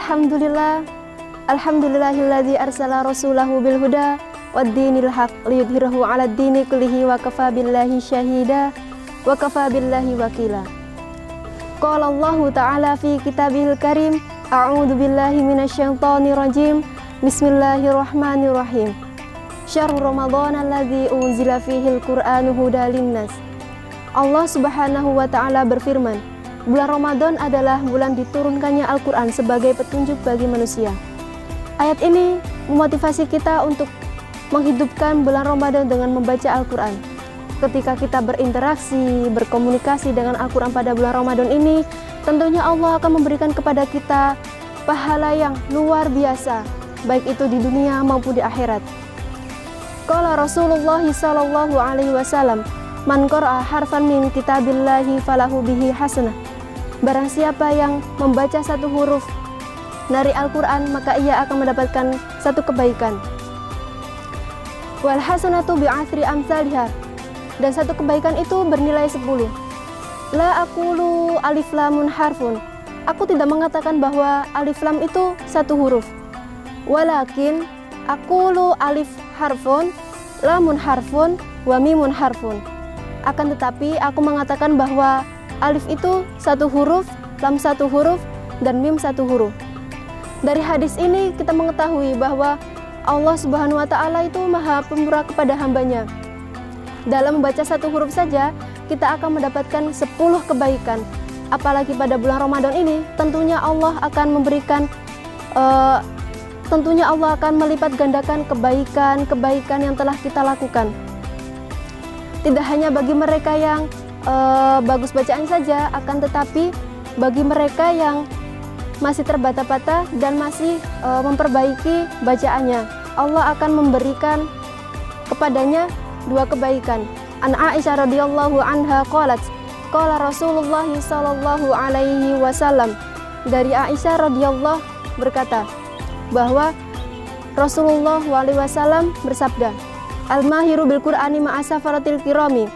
Alhamdulillah, alhamdulillahilladzi arsala rasulahu bil huda waddinil haq liyudhhirahu 'alad dini kullihi wa kafa billahi syahida wa kafa billahi wakila. Qala Allahu ta'ala fi kitabihil karim, a'udzu billahi minasyaitonir rajim. Bismillahirrahmanirrahim. Syahrul Ramadan alladzi unzila fihil Qur'anu hudal linnas. Allah Subhanahu wa ta'ala berfirman, bulan Ramadan adalah bulan diturunkannya Al-Quran sebagai petunjuk bagi manusia. Ayat ini memotivasi kita untuk menghidupkan bulan Ramadan dengan membaca Al-Quran. Ketika kita berinteraksi, berkomunikasi dengan Al-Quran pada bulan Ramadan ini, tentunya Allah akan memberikan kepada kita pahala yang luar biasa, baik itu di dunia maupun di akhirat. Qala Rasulullah sallallahu alaihi wasallam, man qara'a harfan min kitabillahi falahu bihi hasanah. Barang siapa yang membaca satu huruf dari Al-Quran, maka ia akan mendapatkan satu kebaikan. Wal hasanatu bi'athri amsalha. Dan satu kebaikan itu bernilai 10. La aqulu alif lamun harfun. Aku tidak mengatakan bahwa alif lam itu satu huruf. Walakin aqulu alif harfun, lamun harfun, wa mimun harfun. Akan tetapi aku mengatakan bahwa alif itu satu huruf, lam satu huruf, dan mim satu huruf. Dari hadis ini kita mengetahui bahwa Allah Subhanahu wa ta'ala itu maha pemurah kepada hambanya. Dalam membaca satu huruf saja, kita akan mendapatkan 10 kebaikan. Apalagi pada bulan Ramadan ini, tentunya Allah akan memberikan, tentunya Allah akan melipat gandakan kebaikan-kebaikan yang telah kita lakukan. Tidak hanya bagi mereka yang bagus bacaan saja, akan tetapi bagi mereka yang masih terbata-bata dan masih memperbaiki bacaannya, Allah akan memberikan kepadanya 2 kebaikan. An Aisyah radhiyallahu anha qalat, qala Rasulullah sallallahu alaihi wasallam. Dari Aisyah radhiyallahu berkata bahwa Rasulullah alaihi wasallam bersabda, al-mahiru bil Qur'ani ma'asafaratil kirami.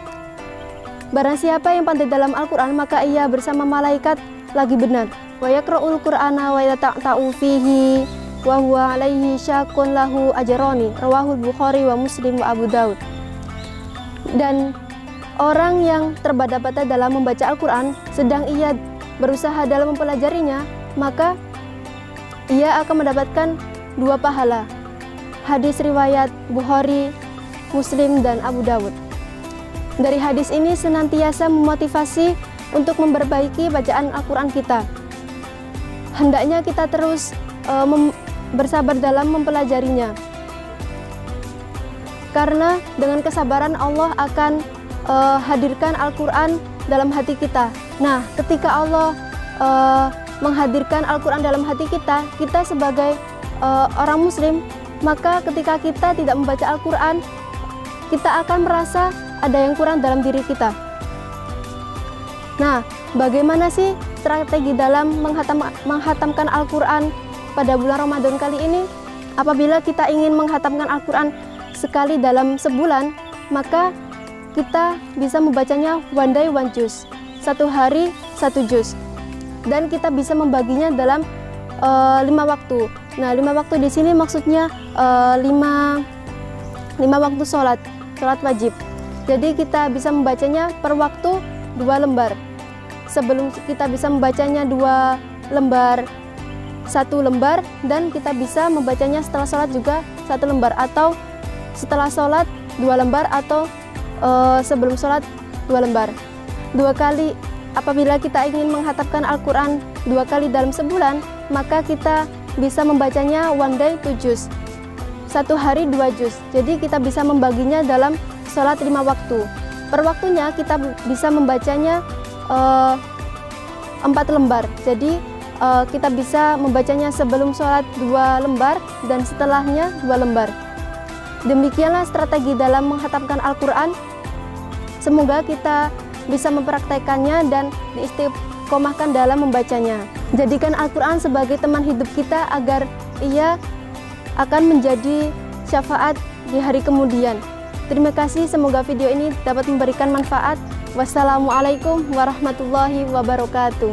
Barang siapa yang pandai dalam Al-Quran, maka ia bersama malaikat lagi benar. Wa yaqra'ul Qur'ana wa yata'ta'u fihi wa huwa alaihi syakun lahu ajrani. Rawahul Bukhari wa Muslim wa Abu Daud. Dan orang yang terbata-bata dalam membaca Al-Quran, sedang ia berusaha dalam mempelajarinya, maka ia akan mendapatkan 2 pahala. Hadis riwayat Bukhari, Muslim, dan Abu Daud. Dari hadis ini senantiasa memotivasi untuk memperbaiki bacaan Al-Quran kita. Hendaknya kita terus bersabar dalam mempelajarinya. Karena dengan kesabaran Allah akan hadirkan Al-Quran dalam hati kita. Nah, ketika Allah menghadirkan Al-Quran dalam hati kita, kita sebagai orang muslim, maka ketika kita tidak membaca Al-Quran, kita akan merasa ada yang kurang dalam diri kita. Nah, bagaimana sih strategi dalam menghatamkan Al-Quran pada bulan Ramadan kali ini? Apabila kita ingin menghatamkan Al-Quran sekali dalam sebulan, maka kita bisa membacanya one day one juz, 1 hari 1 juz. Dan kita bisa membaginya dalam 5 waktu. Nah, 5 waktu di sini maksudnya 5 waktu sholat wajib. Jadi kita bisa membacanya per waktu 2 lembar. Sebelum kita bisa membacanya 2 lembar, 1 lembar, dan kita bisa membacanya setelah sholat juga 1 lembar, atau setelah sholat 2 lembar, atau sebelum sholat 2 lembar. 2 kali. Apabila kita ingin menghatamkan Al-Quran 2 kali dalam sebulan, maka kita bisa membacanya one day 2 juz, 1 hari 2 juz. Jadi kita bisa membaginya dalam sholat 5 waktu. Per waktunya kita bisa membacanya 4 lembar. Jadi kita bisa membacanya sebelum sholat 2 lembar dan setelahnya 2 lembar. Demikianlah strategi dalam menghatamkan Al-Quran. Semoga kita bisa mempraktekannya dan diistiqomahkan dalam membacanya. Jadikan Al-Quran sebagai teman hidup kita agar ia akan menjadi syafaat di hari kemudian. Terima kasih, semoga video ini dapat memberikan manfaat. Wassalamualaikum warahmatullahi wabarakatuh.